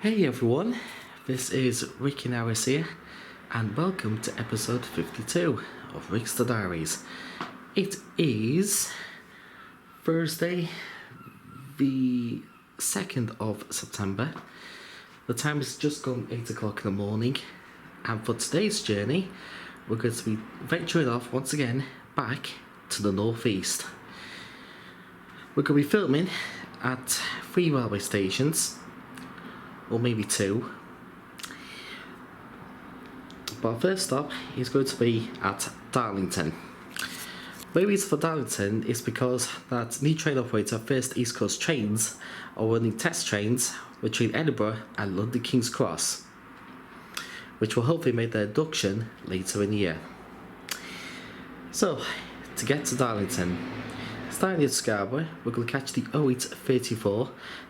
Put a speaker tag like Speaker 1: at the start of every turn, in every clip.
Speaker 1: Hey everyone, this is Ricky Nowis here, and welcome to episode 52 of Ricster Diaries. It is Thursday, the 2nd of September. The time has just gone 8 o'clock in the morning, and for today's journey, we're going to be venturing off once again back to the northeast. We're going to be filming at 3 railway stations, or maybe 2. But our first stop is going to be at Darlington. The reason for Darlington is because that new train operator First East Coast Trains are running test trains between Edinburgh and London King's Cross, which will hopefully make their induction later in the year. So, to get to Darlington, starting at Scarborough, we're going to catch the 0834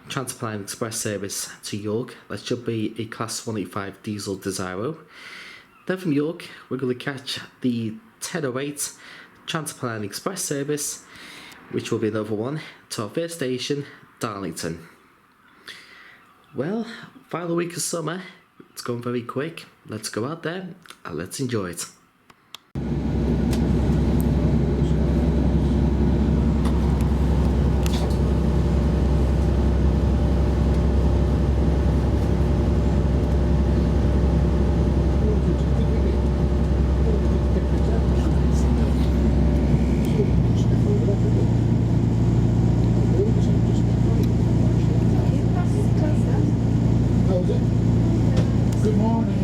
Speaker 1: Transpennine Express service to York. That should be a Class 185 diesel Desiro. Then from York, we're going to catch the 1008 Transpennine Express service, which will be another one, to our first station, Darlington. Well, final week of summer, it's going very quick. Let's go out there and let's enjoy it.
Speaker 2: Good morning.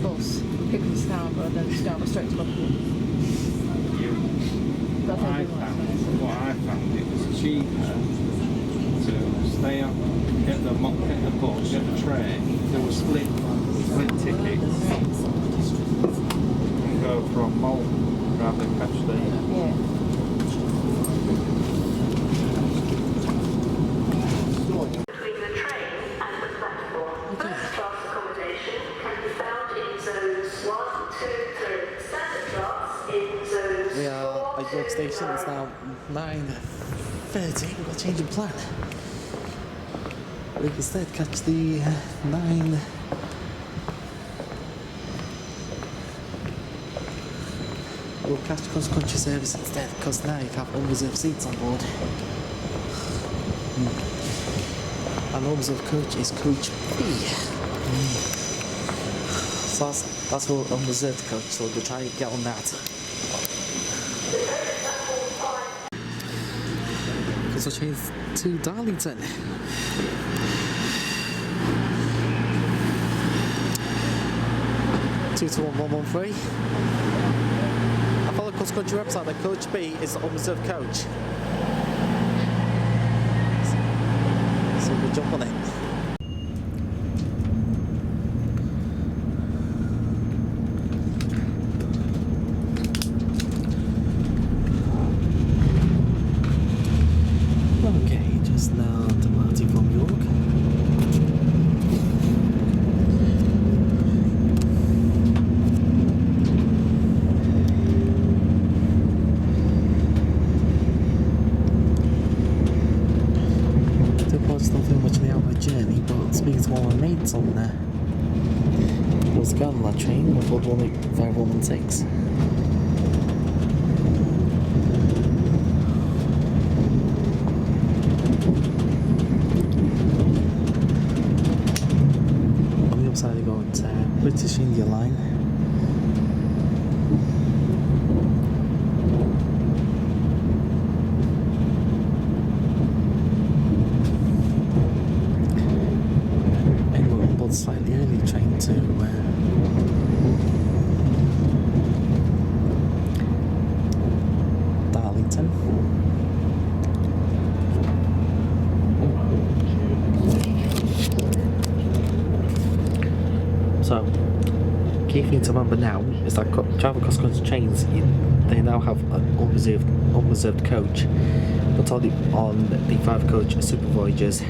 Speaker 3: Bus, pick from Scarborough, then Scarborough straight to London.
Speaker 4: What I found, it was cheaper to stay up, get the bus, get the train. There were split tickets, and go from Malton rather than catch the.
Speaker 3: Yeah.
Speaker 5: Between the train and the platform. First class accommodation can be found in zones 1, 2, 3. Standard class in zones
Speaker 1: We are at York Station. It's now 9:30. We've got a change of plan. We can instead catch the 9. We'll catch cross country service instead, because now you have unreserved seats on board. And unreserved coach is coach B. So that's our unreserved coach, so we'll try and get on that. So change to Darlington. 22113. I follow cross country website that Coach B is the unreserved coach. So we jump on it. Okay, just now departing from York. Don't feel much of the outward journey, but speaking to one of my mates on there, was going on that train with 5116. On the other side, they're going to British India Line. Slightly early train to Darlington. So, key thing to remember now is that travel cross country trains, they now have an unreserved coach, but only on the 5 coach Super Voyagers.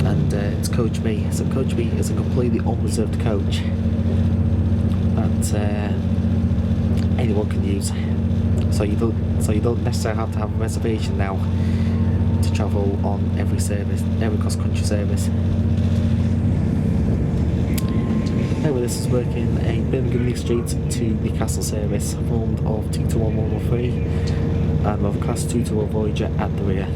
Speaker 1: And it's Coach B. So Coach B is a completely unreserved coach that anyone can use. So you don't necessarily have to have a reservation now to travel on every cross country service. Anyway, this is working a Birmingham New Street to Newcastle service, formed of 22113 and of Class 221 Voyager at the rear.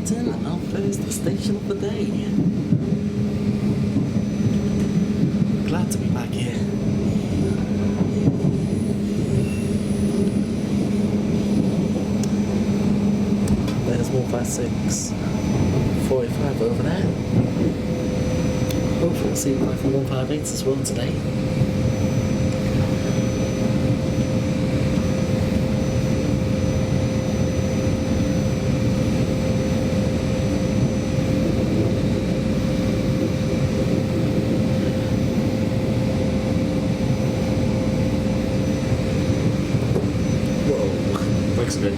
Speaker 1: Darlington, our first station of the day. Glad to be back here. There's 156, 45 over there. Hopefully we'll see like 158 as well today. Looks good.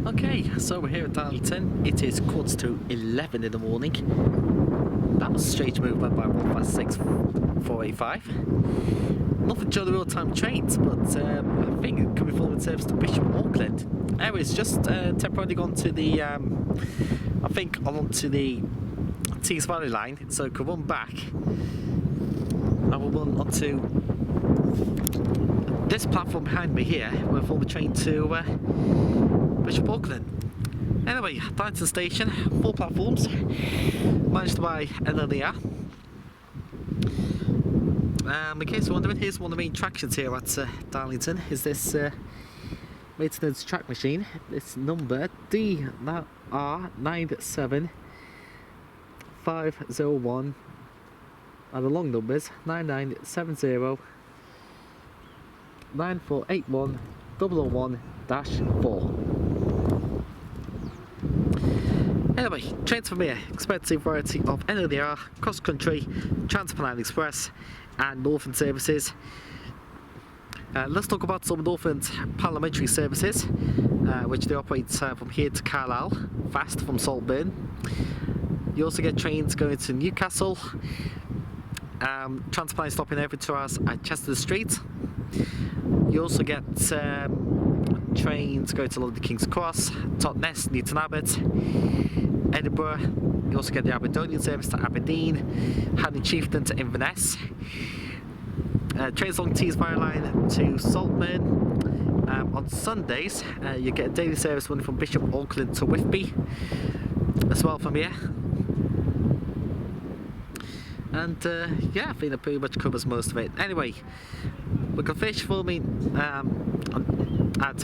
Speaker 1: Okay, so we're here at Darlington. It is 11:15 in the morning. That was a strange movement by 156.485. Nothing to the real-time trains, but I think it could be following service to Bishop Auckland. Anyways, just temporarily gone to the, I think onto the Tees Valley line, so it could run back. And we'll run onto this platform behind me here. We'll follow the train to Bishop Auckland. Anyway, Darlington Station, 4 platforms, managed by LNER. In case you're wondering, here's one of the main attractions here at Darlington, is this maintenance track machine. It's number DR97501, and the long numbers 9970 9481 001-4. Anyway, trains from here expect to see a variety of LNER, cross country, Transpennine Express and Northern services. Let's talk about some Northern parliamentary services, which they operate from here to Carlisle, fast from Saltburn. You also get trains going to Newcastle, Transpennine stopping every 2 hours at Chester Street. You also get trains going to London King's Cross, Totnes, Newton Abbot, Edinburgh. You also get the Aberdonian service to Aberdeen, Haddon Chieftain to Inverness. Trains along Tees Valley line to Saltburn. On Sundays, you get a daily service running from Bishop Auckland to Whitby, as well from here. And yeah, I think that pretty much covers most of it. Anyway, we're going to finish filming at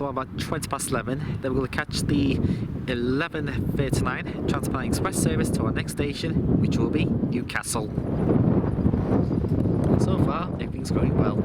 Speaker 1: about 11:20. Then we're going to catch the 11:39 Transpennine Express service to our next station, which will be Newcastle. So far, everything's going well.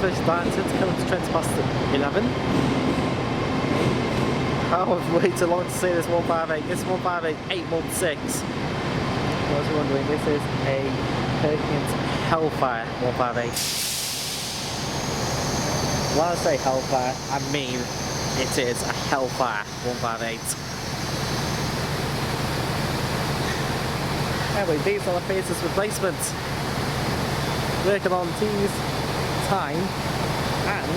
Speaker 1: station Darlington, coming to trains past 11. Oh, I've waited too long to see this 158. This 158 816. I was wondering, this is a Perkins Hellfire 158. When I say Hellfire, I mean it is a Hellfire 158. Anyway, these are the faces replacements. Working on T's, time, and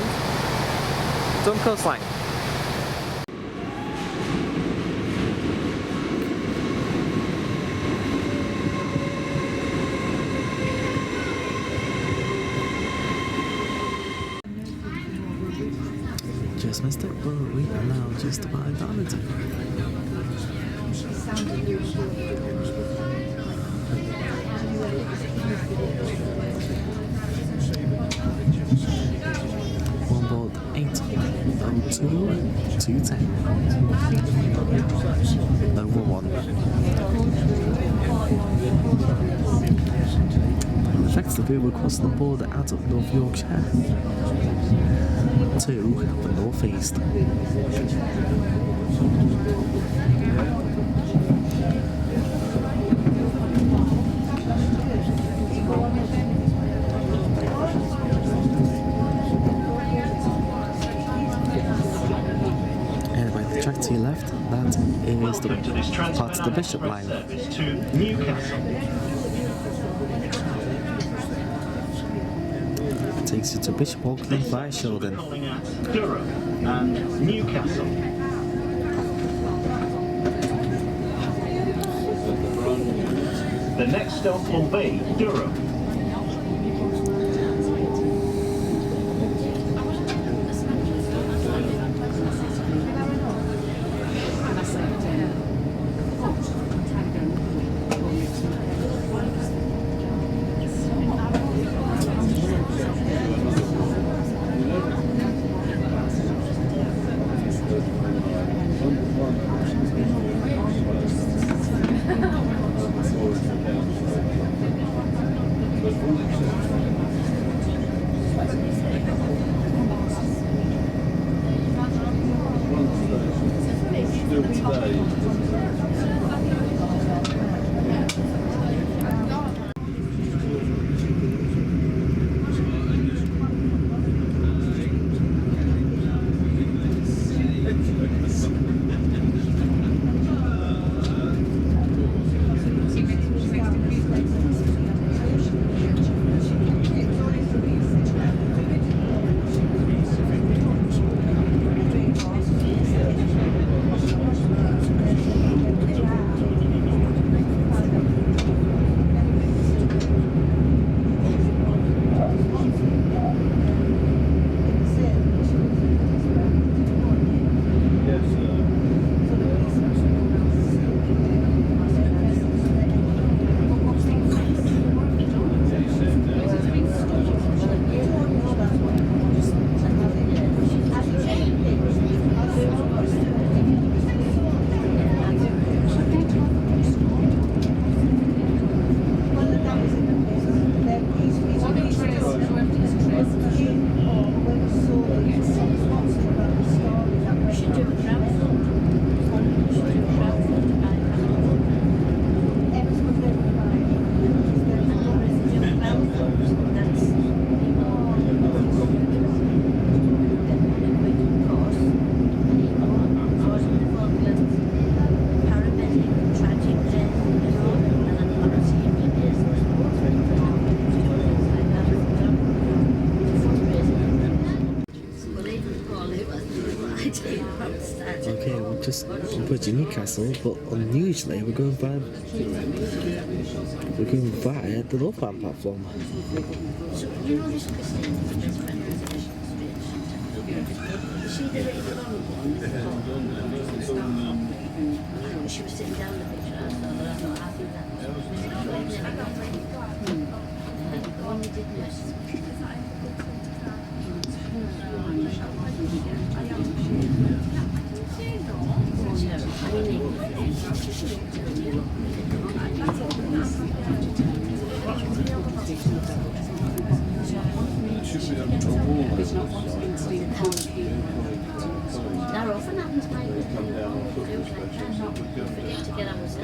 Speaker 1: Dun coastline. Just missed it, but we are now just about Darlington. One board 802 210. Nova 1. Effectively, we're crossing the border out of North Yorkshire to the northeast. Anyway, the track to your left, that is the part of the Bishop line.
Speaker 2: To Newcastle.
Speaker 1: Takes you to Bishop Auckland via Sheldon.
Speaker 2: Calling at Durham and Newcastle. The next stop will be Durham.
Speaker 1: Okay, we're just approaching Newcastle, but unusually we're going via the northbound platform.
Speaker 6: She was sitting down in the picture, I thought, I think the one we did nurse. That often happens, mate. Forget to get on with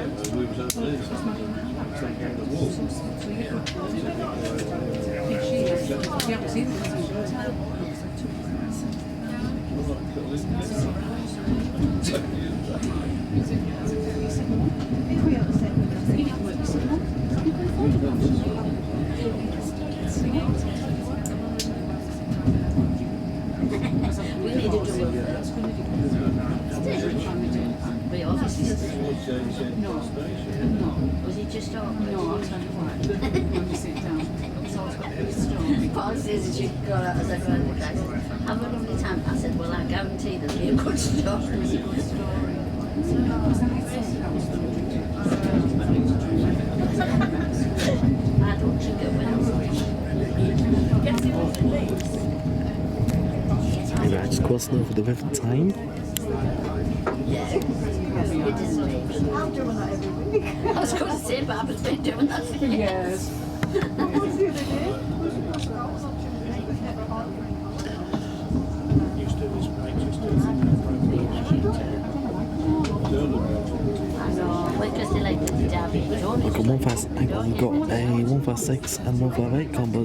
Speaker 6: we need to do it first. But obviously,
Speaker 3: No.
Speaker 6: was he just on?
Speaker 3: No, I'll tell you why. When we sit down. So it's got this story.
Speaker 6: Policies that you got out as a friend. Have a lovely time. I said, well, I guarantee there'll be a good story.
Speaker 3: It's a good story.
Speaker 6: I don't drink it when
Speaker 1: Maybe I just crossed over the river time.
Speaker 6: yeah. It is late. I'm doing that every week. I was going to say, but I've been doing that for years. I know, because they like the Derby.
Speaker 1: I got 1 fast. I got a 1 fast 6 and 1 fast 8 combo.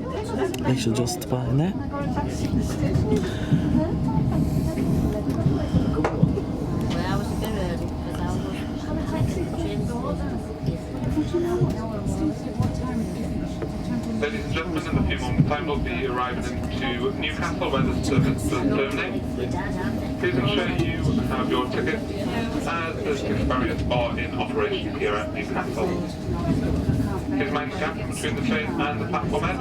Speaker 1: They should just buy in there.
Speaker 6: Well, I was a bit early because I was taking the train.
Speaker 7: Ladies and gentlemen, in a few moments' time we'll be arriving into Newcastle where the service does terminate. Please ensure you have your tickets as the ticket barriers are in operation here at Newcastle. Please mind the gap between the train and the platform edge.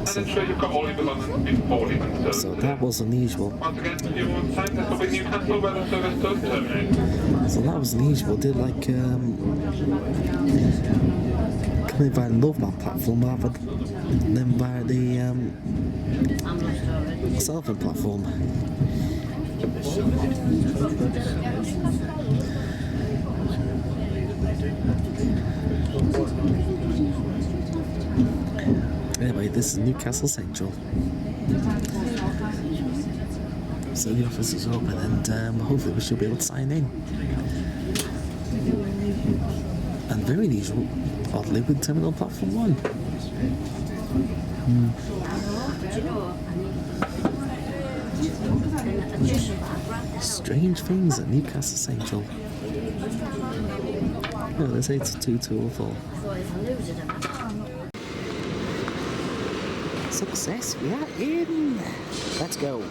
Speaker 7: And ensure you've got all your belongings before leaving the service.
Speaker 1: So that was unusual.
Speaker 7: Once again, in a few moments' time this will be Newcastle where the service does terminate.
Speaker 1: So that was unusual. Did like coming by the Northbound platform rather than by the Southern platform. Anyway, this is Newcastle Central. So the office is open and hopefully we should be able to sign in. And very unusual, oddly, with Terminal Platform 1. Strange things at Newcastle Central. No, there's 82204. Success, we are in! Let's go!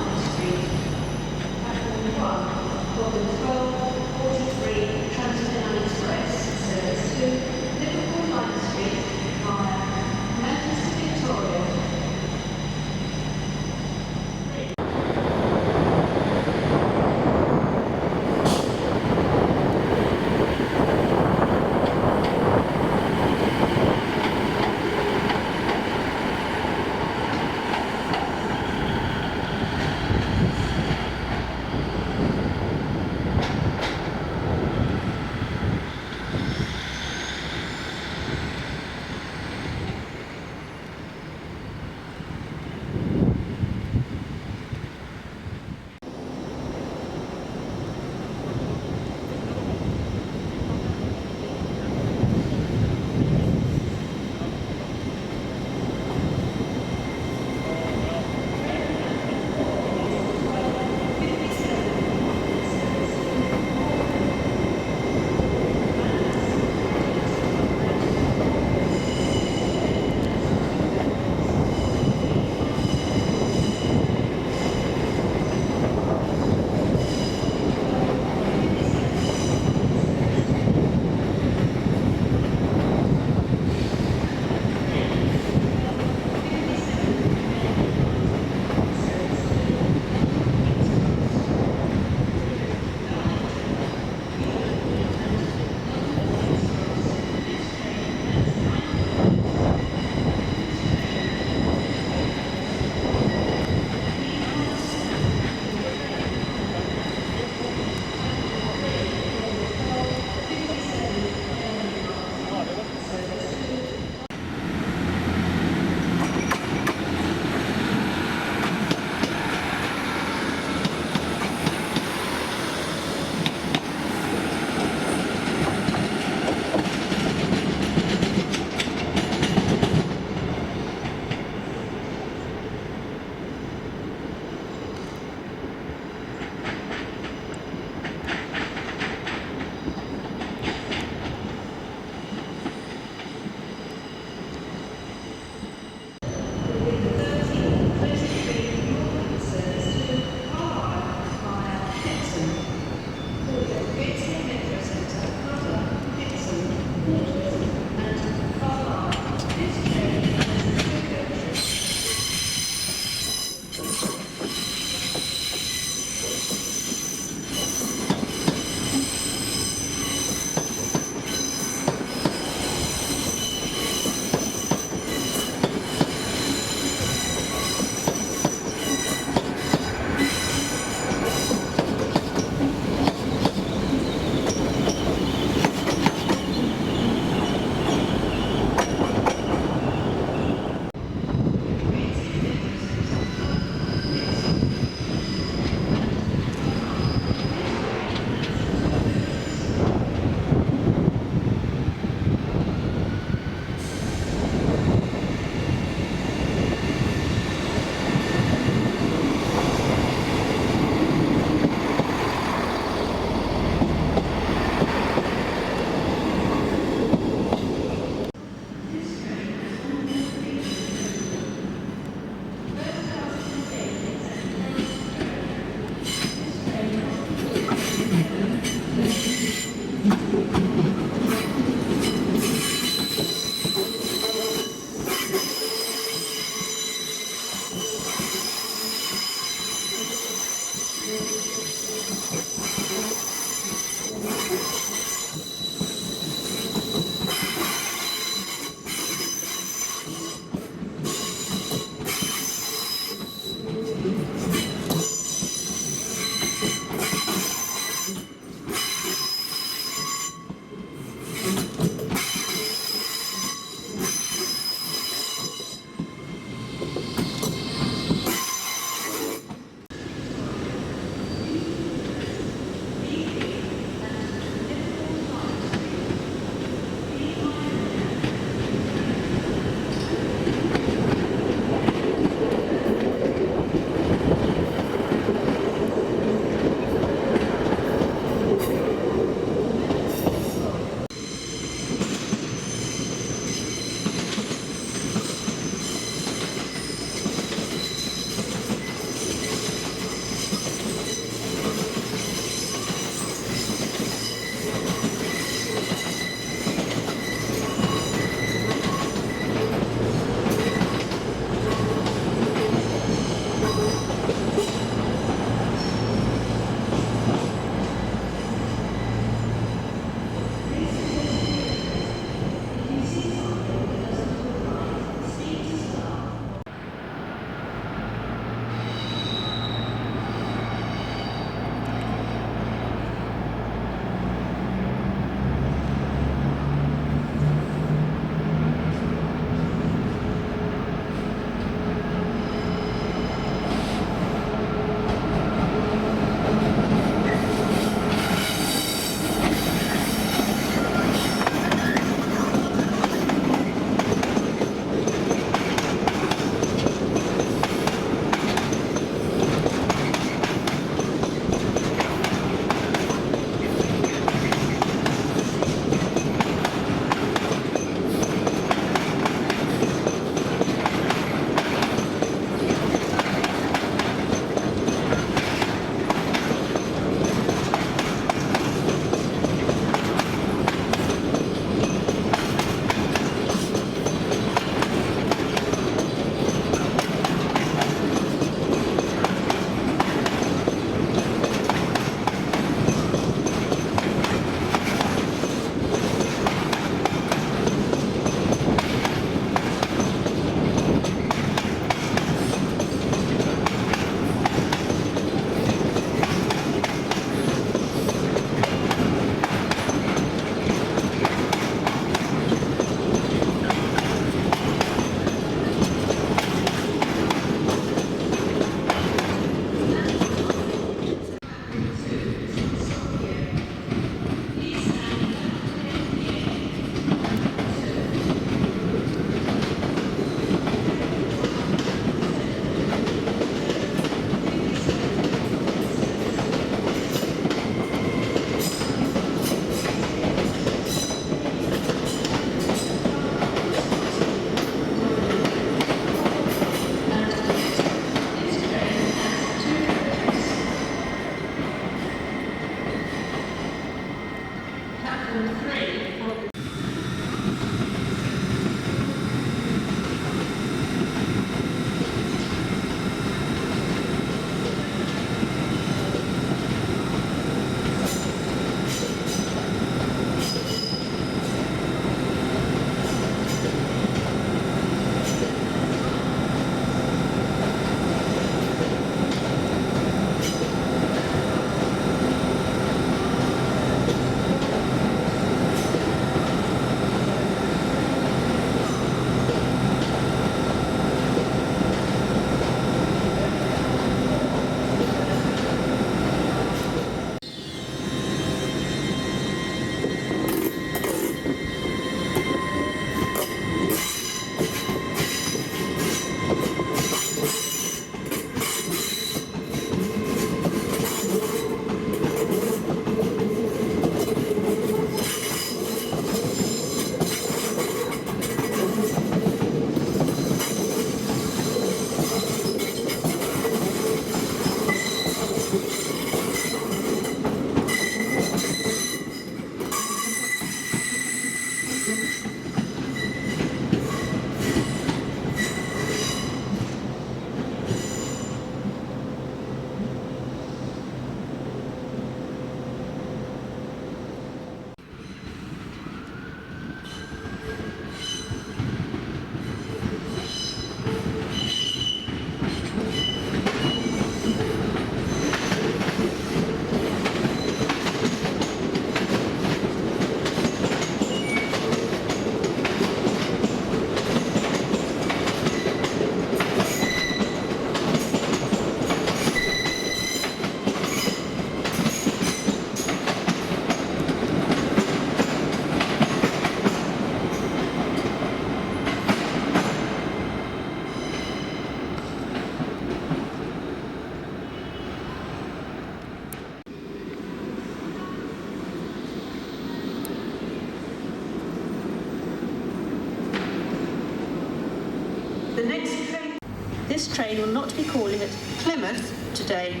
Speaker 5: this train will not be calling at Plymouth today.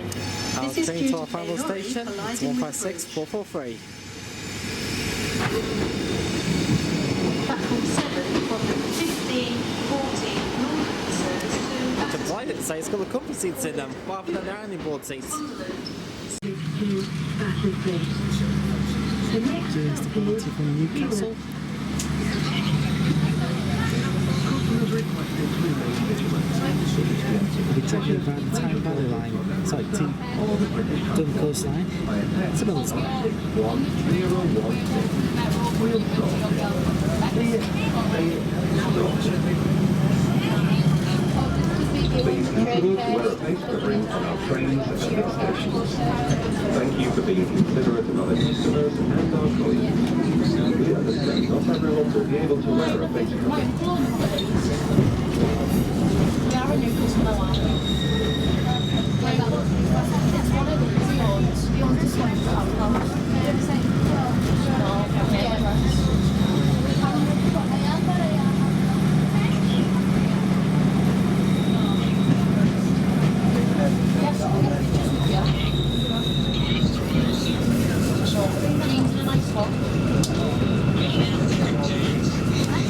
Speaker 1: Our
Speaker 5: This is
Speaker 1: train
Speaker 5: due
Speaker 1: to
Speaker 5: to
Speaker 1: our final
Speaker 5: a lorry
Speaker 1: station, it's
Speaker 5: colliding with the
Speaker 1: 156443.
Speaker 5: Platform 7 from 1540 Northern service to
Speaker 1: Why did it say it's got the comfy seats in them rather than the ironing board seats? Just party from Newcastle. We'll be taking about the Tyne Valley line. Sorry, Dun coastline. It's a little stop.
Speaker 8: Please continue to wear a face covering on our trains and train stations. Thank you for being considerate of other customers and our colleagues. We understand not everyone will be able to wear a face covering.
Speaker 6: We are a new customer, aren't we? It's one of these ones. You want to swim for alcohol? No,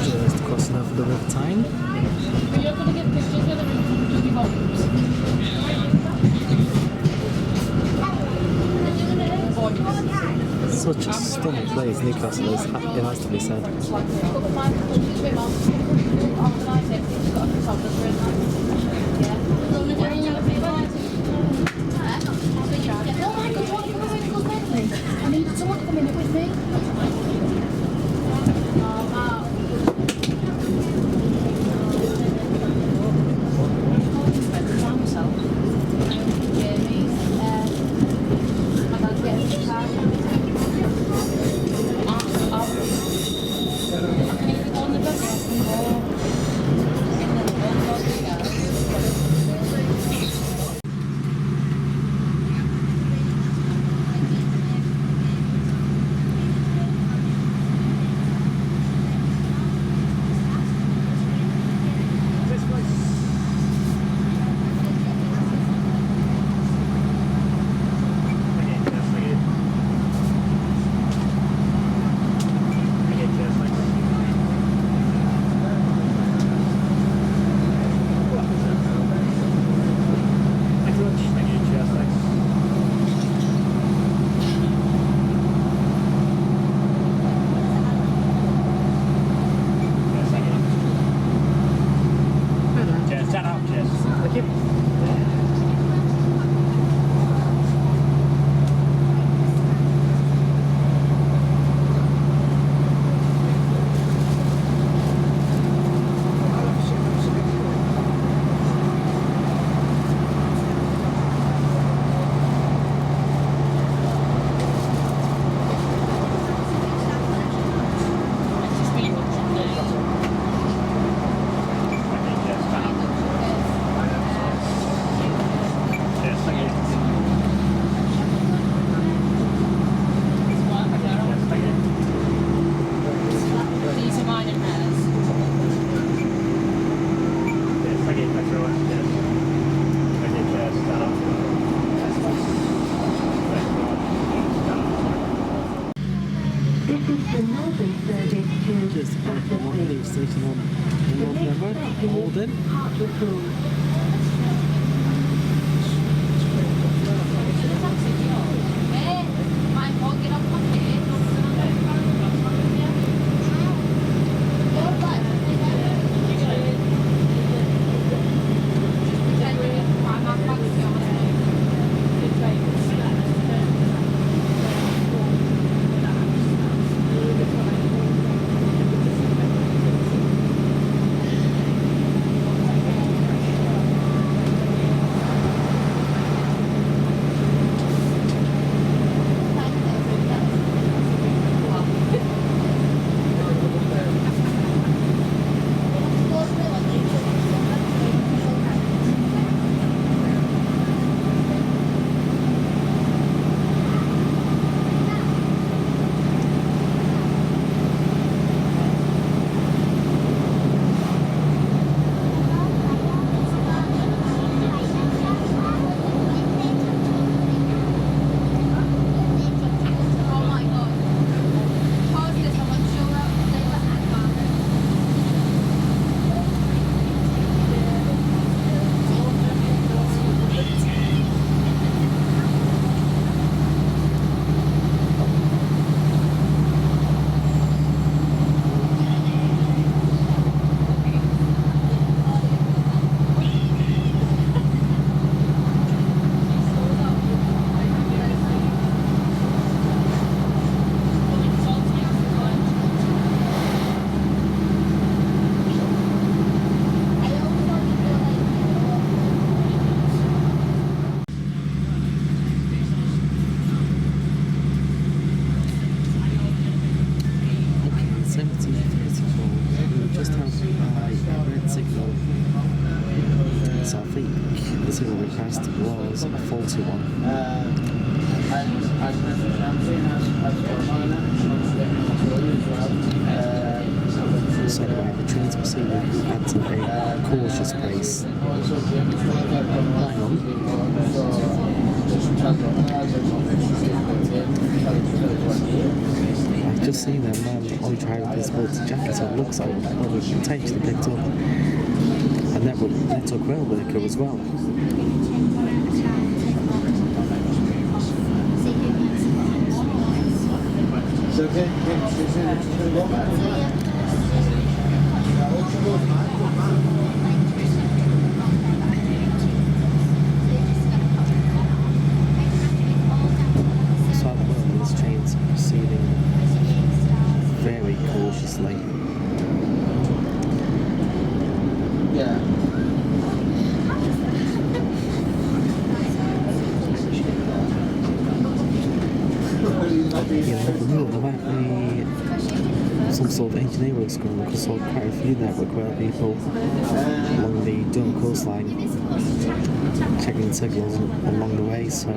Speaker 1: Just crossing over the River Tyne.
Speaker 6: you're going to get pictures of them and just be volumes.
Speaker 1: Such a stunning place, Newcastle is, it has to be said.
Speaker 6: I need someone to come in it with me.
Speaker 1: Just apart from one police station on London Edinburgh, Holden. was a faulty one. So anyway, the train's proceeding at a cautious pace. Hang on. I've just seen a man only driving his boat's jacket, so it looks like one was potentially picked up a network rail worker as well. So at the moment, this train's proceeding very cautiously.
Speaker 4: Yeah.
Speaker 1: There might be some sort of engineering works going on, because I saw quite a few network rail people along the Durham coastline checking signals along the way, so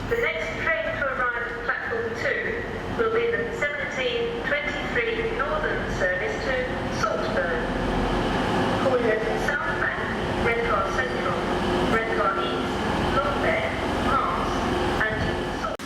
Speaker 5: The next train to arrive at platform 2 will be the 1723 Northern service to Saltburn. Calling at South Bank, Redcar Central, Redcar East, Longbear, Mars, and Salt.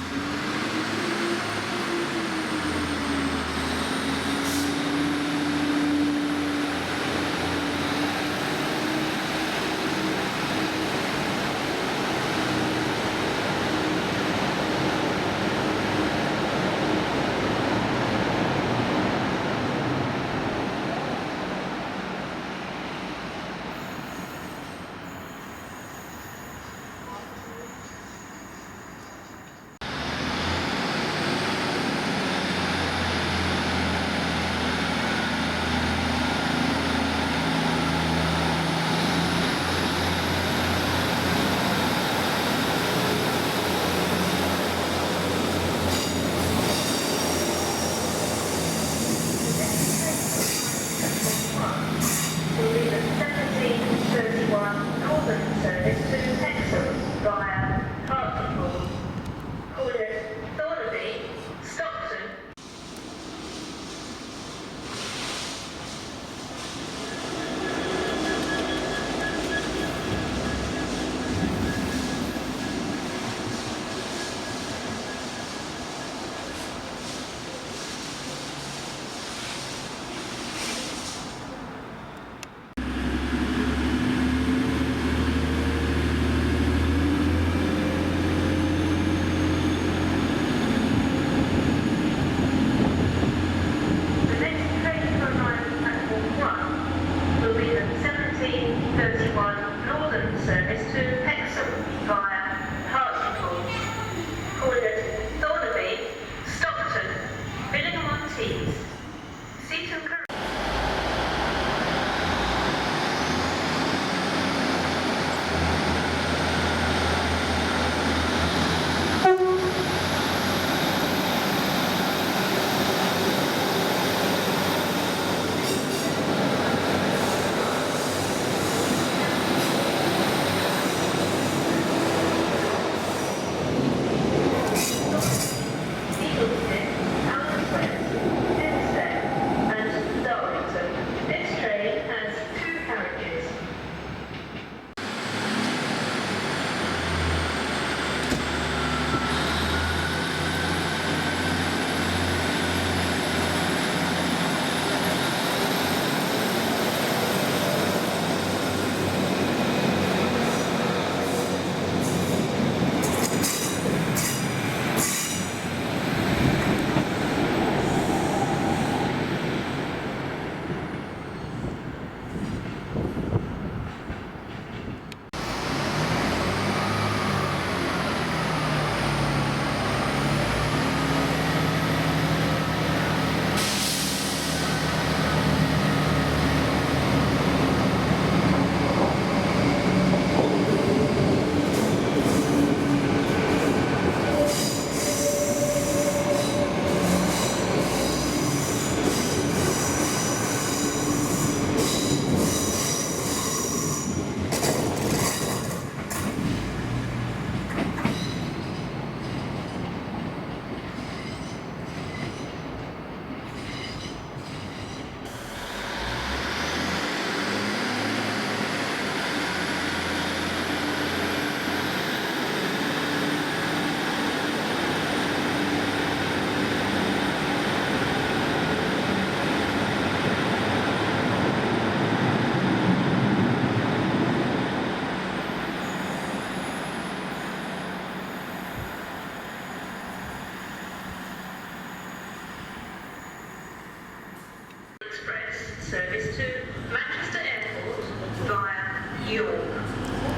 Speaker 5: service to Manchester Airport via York.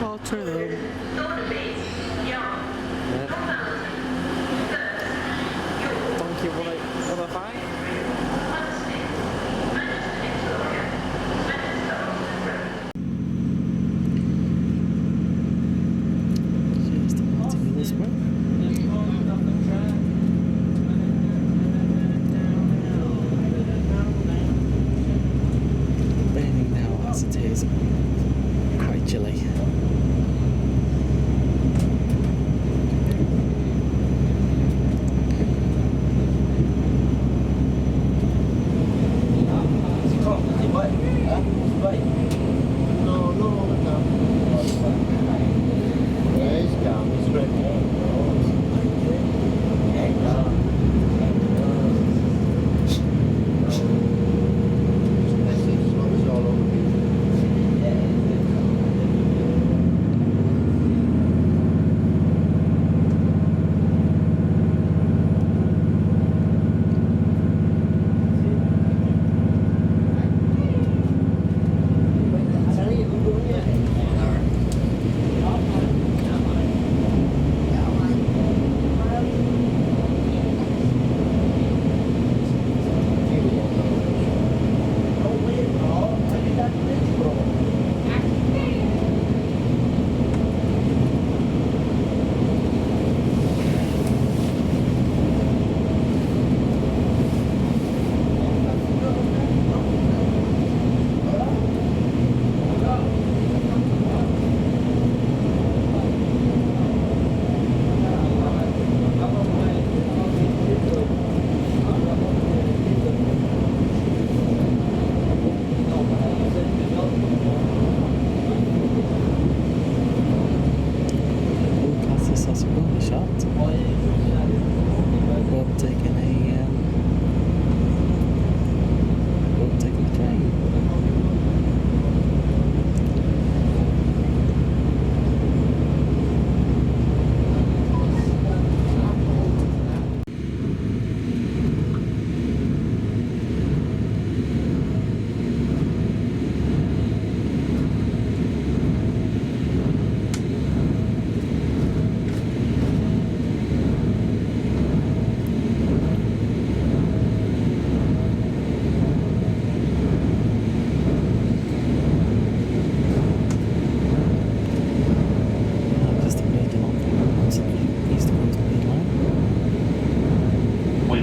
Speaker 1: Oh, true.
Speaker 5: Thornaby, Yarm, Northampton, Perth, York,
Speaker 1: Thank you, what have I?
Speaker 5: Huddersfield, Manchester Victoria, Manchester Oxford Road.
Speaker 1: Just continue this way. Raining now as it is quite chilly.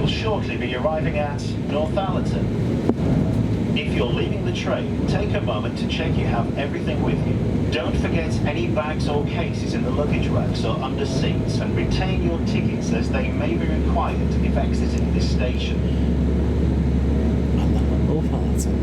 Speaker 2: Shortly be arriving at Northampton. If you're leaving the train, take a moment to check you have everything with you. Don't forget any bags or cases in the luggage racks or under seats, and retain your tickets as they may be required if exiting this station.
Speaker 1: Northampton.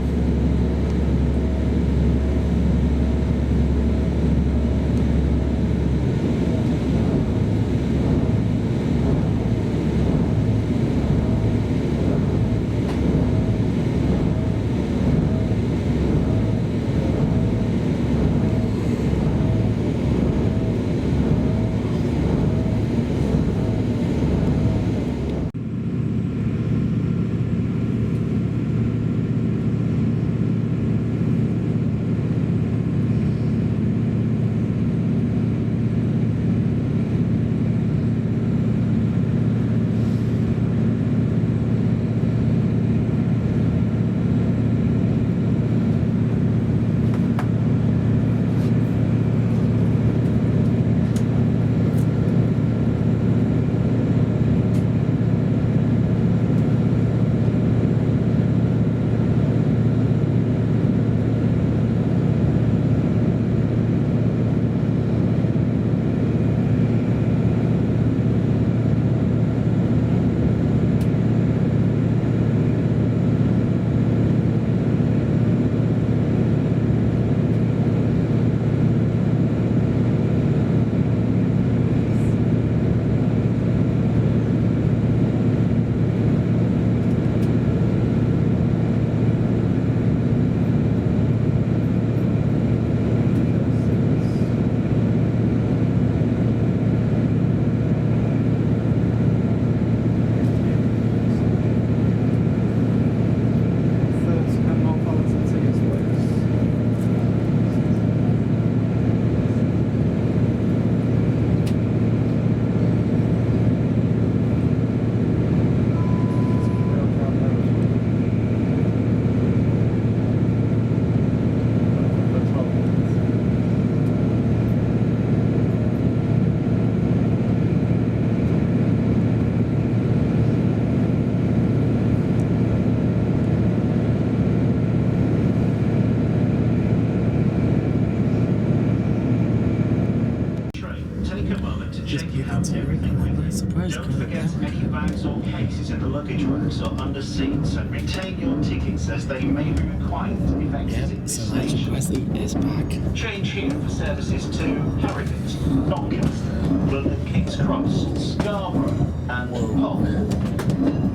Speaker 2: any bags or cases in the luggage racks or under seats, and retain your tickets as they may be required if exiting
Speaker 1: Yep,
Speaker 2: this
Speaker 1: so Nigel
Speaker 2: station.
Speaker 1: Presley is back.
Speaker 2: Change here for services to Harrogate, Doncaster, London King's Cross, Scarborough and Hull.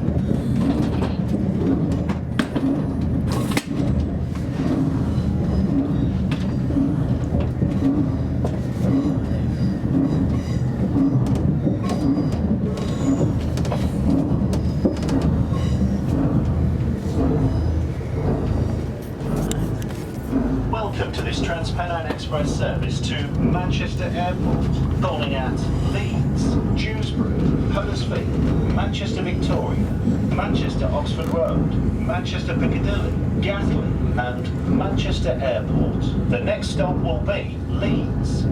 Speaker 2: Welcome to this Transpennine Express service to Manchester Airport, calling at Leeds, Dewsbury, Huddersfield, Manchester Victoria, Manchester Oxford Road, Manchester Piccadilly, Gatwick and Manchester Airport. The next stop will be Leeds.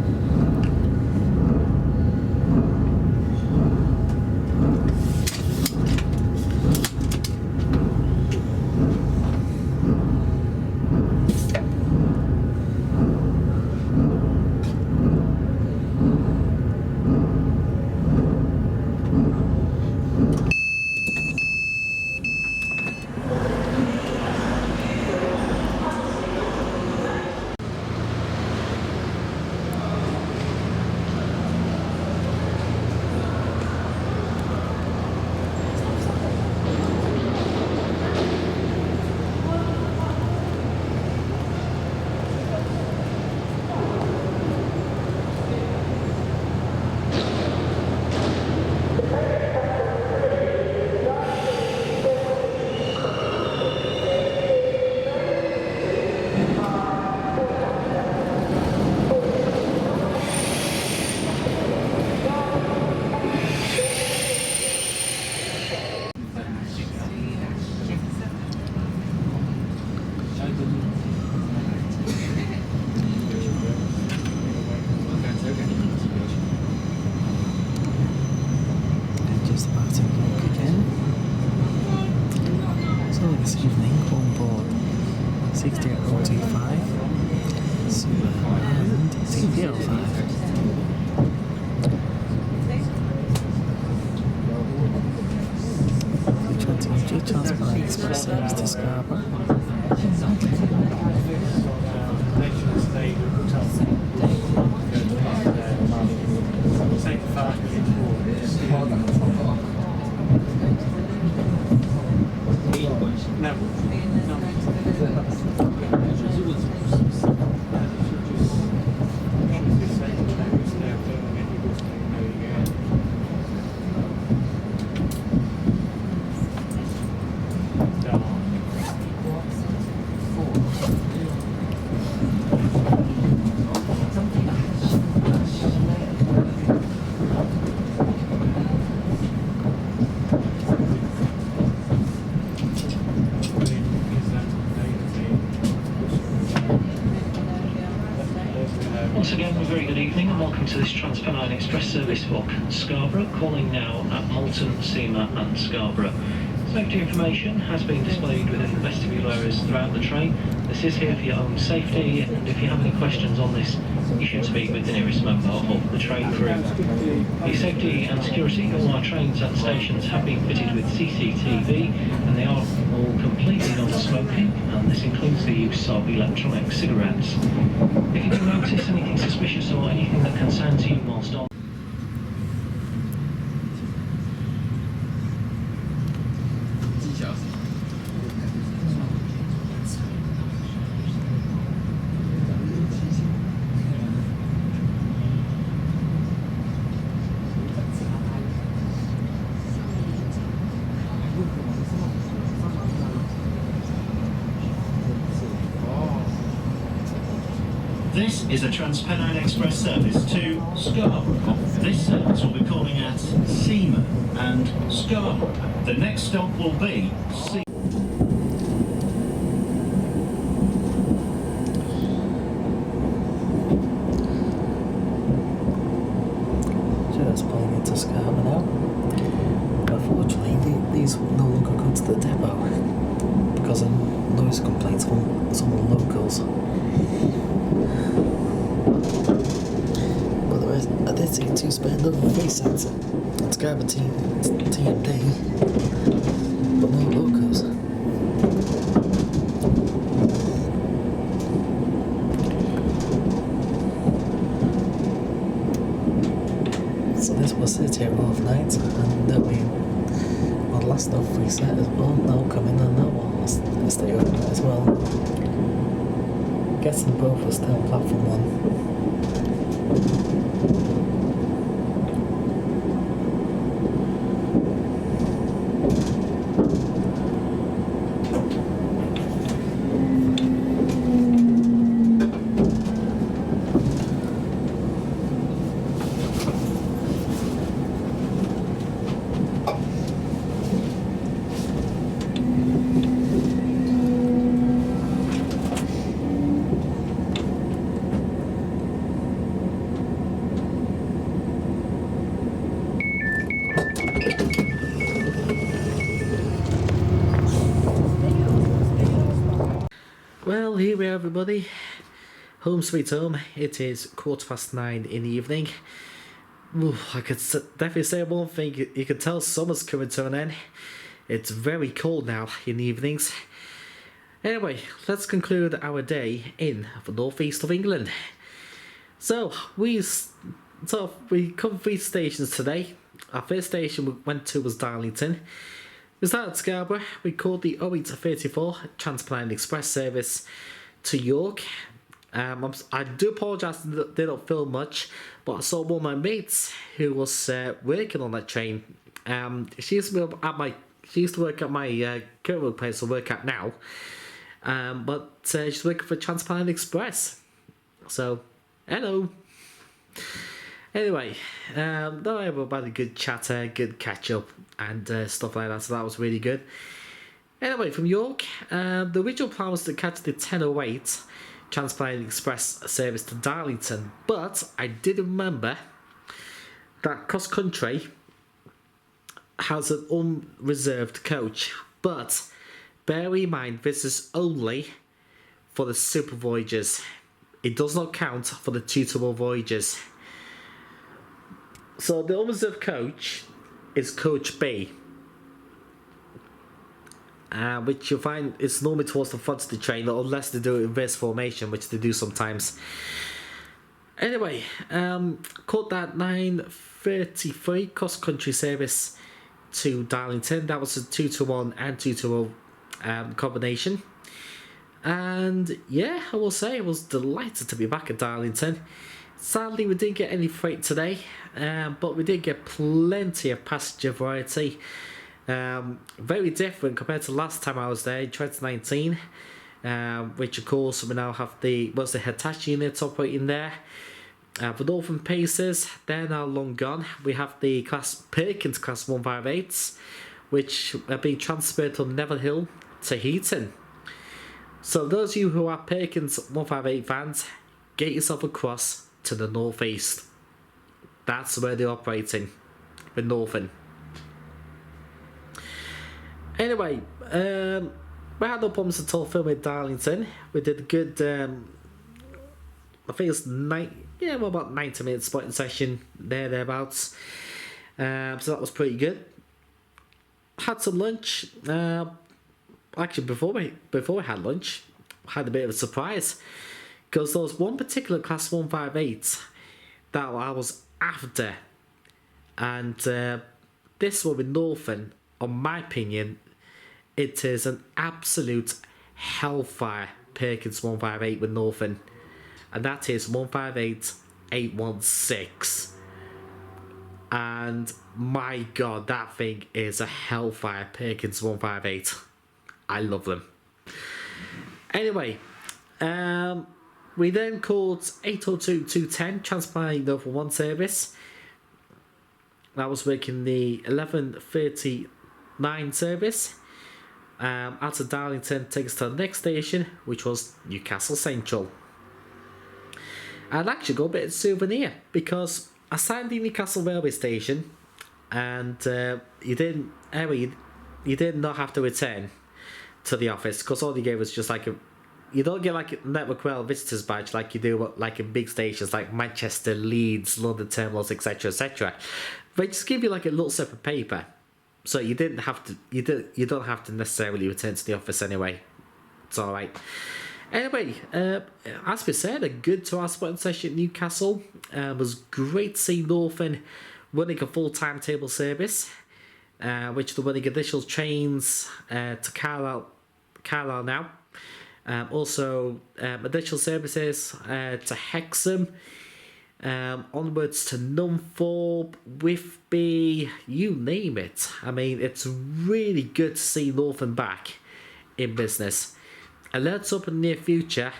Speaker 1: This evening on board 68025 Super and CP05. Transpennine Express service to Scarborough.
Speaker 2: Once again, a very good evening and welcome to this Transpennine Express service for Scarborough, calling now at Malton, Seamer and Scarborough. Safety information has been displayed within the vestibule areas throughout the train. This is here for your own safety, and if you have any questions on this, you should speak with the nearest member of the train crew. For your safety and security, all our trains and stations have been fitted with CCTV, and they are all completely non-smoking, and this includes the use of electronic cigarettes. If you do notice anything suspicious or anything that concerns you whilst on This is a Transpennine Express service to Scarborough. This service will be calling at Seamer and Scarborough. The next stop will be Seamer.
Speaker 1: Just pulling into Scarborough now. Unfortunately, these will no longer go to the depot because of noise complaints from some of the locals. But I did see two spare another face sensor to Scarborough TMD, but no locals. So this will sit here overnight, and then we will last off reset as well. Now coming and that one will stay overnight as well. Guessing both will stay on platform 1. Well, here we are, everybody. Home sweet home. It is 9:15 in the evening. Ooh, I could definitely say one thing. You can tell summer's coming to an end. It's very cold now in the evenings. Anyway, let's conclude our day in the northeast of England. So we covered 3 stations today. Our first station we went to was Darlington. We started at Scarborough. We called the 0834 Transpennine Express service to York. I do apologise that they don't film much, but I saw one of my mates who was working on that train. She used to work at my current workplace I work at now, but she's working for Transpennine Express. So, hello. Anyway, though everybody had a good chatter, good catch up, and stuff like that, so that was really good. Anyway, from York, the original plan was to catch the 10:08 Transpennine Express service to Darlington, but I did remember that cross country has an unreserved coach, but bear in mind this is only for the Super Voyagers. It does not count for the 2-to-1 Voyagers. So the unreserved coach is Coach B, which you'll find is normally towards the front of the train, unless they do it in reverse formation, which they do sometimes. Anyway, caught that 9:33 cross-country service to Darlington. That was a 2-to-1 and 2-to-0 combination. And yeah, I will say I was delighted to be back at Darlington. Sadly, we didn't get any freight today, but we did get plenty of passenger variety. Very different compared to last time I was there in 2019, which of course we now have the Hitachi units operating there. The Northern Pacers, they're now long gone. We have the Perkins Class 158s, which are being transferred from Neville Hill to Heaton. So those of you who are Perkins 158 fans, get yourself across to the northeast. That's where they're operating, with Northern. Anyway, we had no problems at all filming Darlington. We did a good, I think it's about 90 minutes spotting session thereabouts. So that was pretty good. Had some lunch. Actually, before we had lunch, I had a bit of a surprise, because there was one particular Class 158 that I was after, and this one with Northern, in my opinion, it is an absolute hellfire Perkins 158 with Northern, and that is 158816. And my god, that thing is a hellfire Perkins 158. I love them. Anyway, we then called 802-210 Transpennine Nova 1 service. That was working the 11:39 service. Out of Darlington, takes us to the next station, which was Newcastle Central. I'd actually got a bit of souvenir, because I signed the Newcastle railway station, and you did not have to return to the office, because all they gave was just like a you don't get like a Network Rail visitors badge like you do like in big stations like Manchester, Leeds, London terminals, etc., etc. They just give you like a little separate paper, so you don't have to necessarily return to the office anyway. It's all right. Anyway, as we said, a good 2-hour spotting session at Newcastle. It was great to see Northern running a full timetable service, which they're running additional trains to Carlisle now. Also, additional services to Hexham, onwards to Numthorpe, Whitby, you name it. I mean, it's really good to see Northern back in business. And let's hope in the near future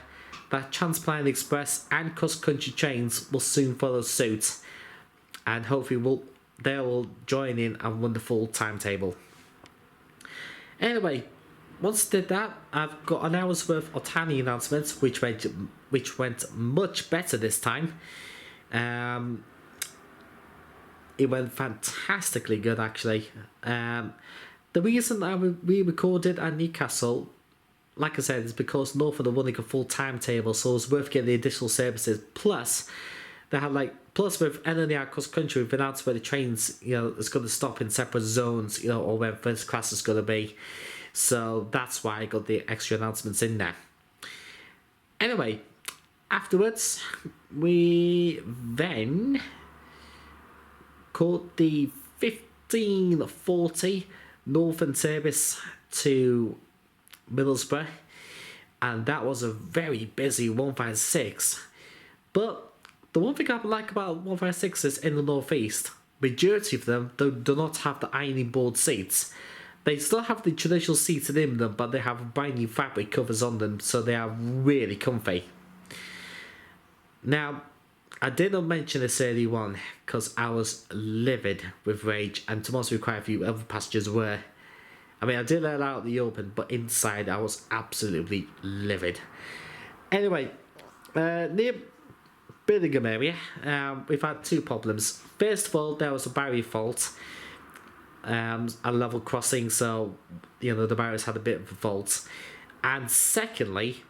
Speaker 1: that Transpennine Express and cross country trains will soon follow suit, and hopefully they will join in and run the full timetable. Anyway, once I did that, I've got an hour's worth of tiny announcements, which went much better this time. It went fantastically good, actually. The reason that we recorded at Newcastle, like I said, is because Northern are running a full timetable, so it's worth getting the additional services. Plus, they have plus with LNER cross country, we've announced where the trains, is going to stop in separate zones, or where first class is going to be. So that's why I got the extra announcements in there. Anyway, afterwards, we then caught the 15:40 Northern service to Middlesbrough, and that was a very busy 156. But the one thing I like about 156s in the northeast, majority of them do not have the ironing board seats. They still have the traditional seats in them, but they have brand new fabric covers on them, so they are really comfy. Now, I did not mention this early on because I was livid with rage, and to most quite a few other passengers were. I mean, I did let out the open, but inside I was absolutely livid. Anyway, near Birmingham area, we've had two problems. First of all, there was a barrier fault at level crossing, so the barriers had a bit of a fault. And secondly,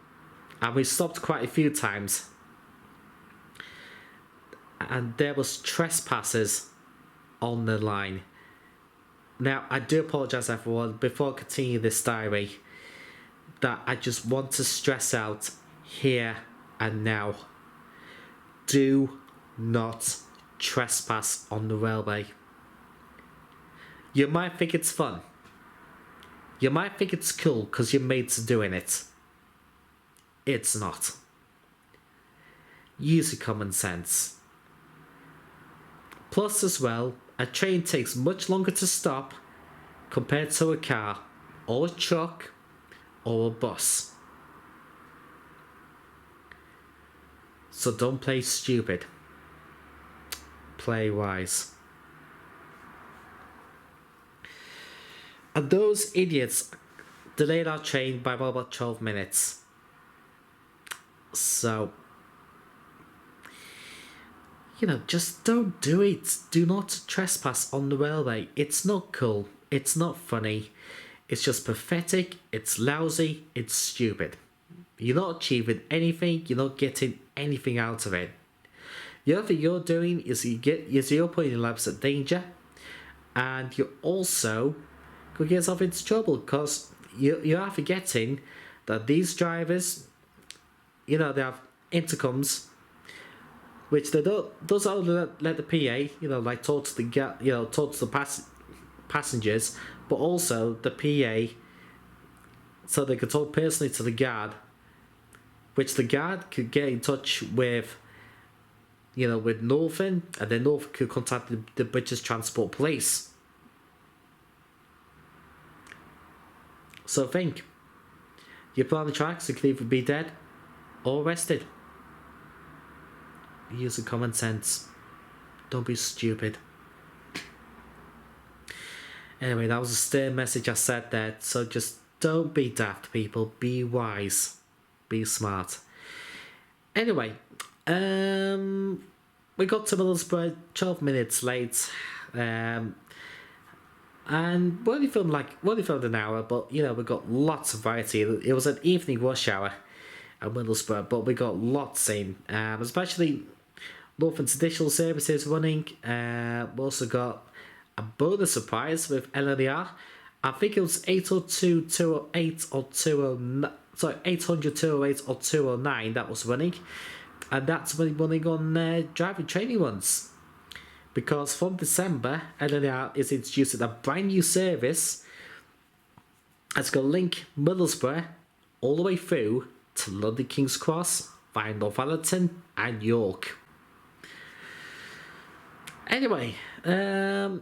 Speaker 1: and we stopped quite a few times, and there was trespassers on the line. Now, I do apologise everyone, before I continue this diary, that I just want to stress out here and now. Do not trespass on the railway. You might think it's fun. You might think it's cool because your mates are doing it. It's not. Use your common sense. Plus as well, a train takes much longer to stop compared to a car or a truck or a bus. So don't play stupid. Play wise. And those idiots delayed our train by about 12 minutes. So, just don't do it. Do not trespass on the railway. It's not cool. It's not funny. It's just pathetic. It's lousy. It's stupid. You're not achieving anything. You're not getting anything out of it. The other thing you're doing is you're putting your lives at danger, and you're also going to get yourself into trouble because you are forgetting that these drivers, they have intercoms, which they does only let the PA, talk to the passengers, but also the PA, so they could talk personally to the guard, which the guard could get in touch with, with Northern, and then Northern could contact the British Transport Police. So think, you put on the tracks, you could either be dead or arrested. Use some common sense. Don't be stupid. Anyway, that was a stern message I said there. So just don't be daft, people. Be wise. Be smart. Anyway, we got to Middlesbrough 12 minutes late. And we only filmed an hour, but we got lots of variety. It was an evening rush hour. and Middlesbrough, but we got lots in, especially Northern Traditional Services running. We also got a bonus surprise with LNER. I think it was 802, 208 or 209. Sorry, 800, 208 or 209 that was running. And that's running on driving training ones. Because from December, LNER is introducing a brand new service that's going to link Middlesbrough all the way through to London King's Cross via Northallerton and York. Anyway, well,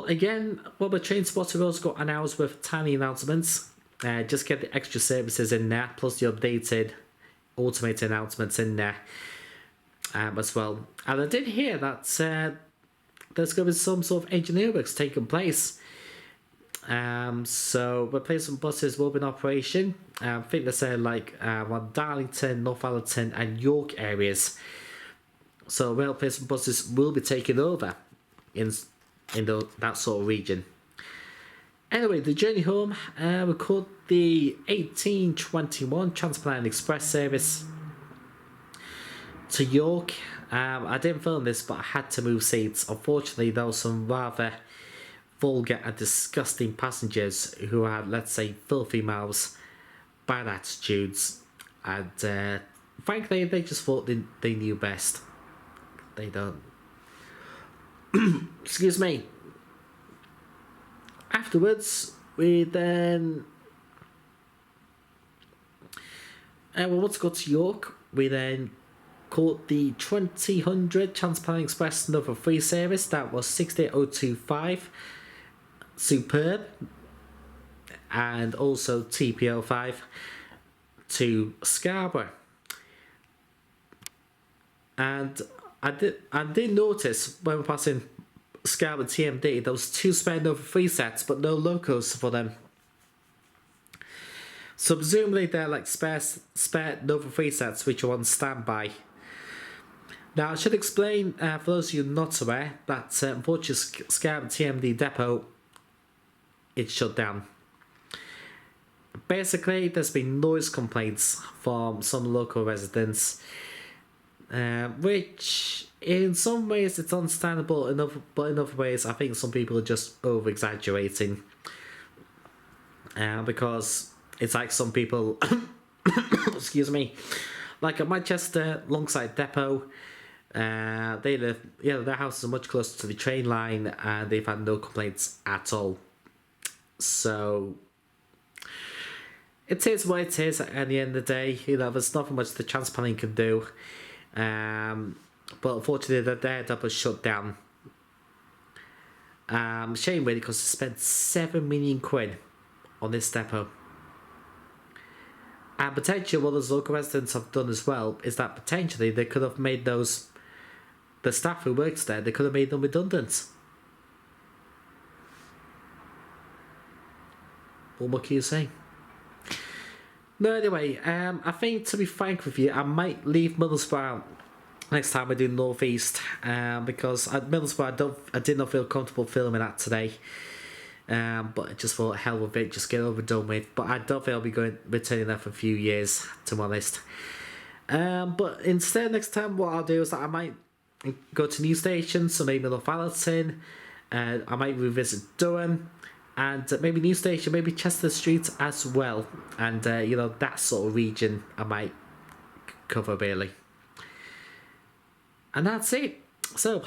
Speaker 1: again, the train spotter also got announced with tiny announcements. Just get the extra services in there, plus the updated automated announcements in there as well. And I did hear that there's going to be some sort of engineer works taking place. So replacement buses will be in operation. I think they said like on Darlington, Northallerton and York areas. So replacement buses will be taking over in that sort of region. Anyway, the journey home, we called the 1821 Transpennine Express service to York. I didn't film this, but I had to move seats. Unfortunately, there were some rather vulgar and disgusting passengers who had, let's say, filthy mouths, bad attitudes, and frankly, they just thought they knew best. They don't. Excuse me. Afterwards, we then we want to go to York. We then caught the 2000 Transpennine Express Nova free service. That was 68025. Superb. And also TP05 to Scarborough. And I did notice when we're passing Scarborough TMD, there was 2 spare Nova free sets, but no locos for them. So presumably they're like spare Nova free sets which are on standby. Now I should explain for those of you not aware that unfortunately Scarborough TMD depot it's shut down. Basically, there's been noise complaints from some local residents. Which in some ways it's understandable, but in other ways I think some people are just over exaggerating. Because it's like some people, excuse me, like at Manchester, Longside Depot, they live, their houses are much closer to the train line and they've had no complaints at all. So it is what it is at the end of the day. There's nothing much the Transpennine can do. But unfortunately their depot shut down. Shame really, because they spent £7 million on this depot. And potentially what those local residents have done as well is that potentially they could have made the staff who works there, they could have made them redundant. Well, what can you say? No, anyway, I think to be frank with you, I might leave Middlesbrough out next time I do North East, because at Middlesbrough I did not feel comfortable filming that today. But I just thought, hell with it, just get over done with. But I don't think I'll be returning there for a few years, to be honest. But instead, next time what I'll do is that I might go to new stations, so maybe Northallerton, I might revisit Durham, and maybe new station, maybe Chester Street as well. And that sort of region I might cover really. And that's it. So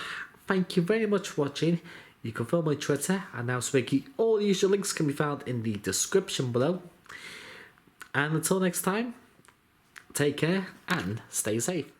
Speaker 1: thank you very much for watching. You can follow my Twitter and now Swiggy. All the usual links can be found in the description below. And until next time, take care and stay safe.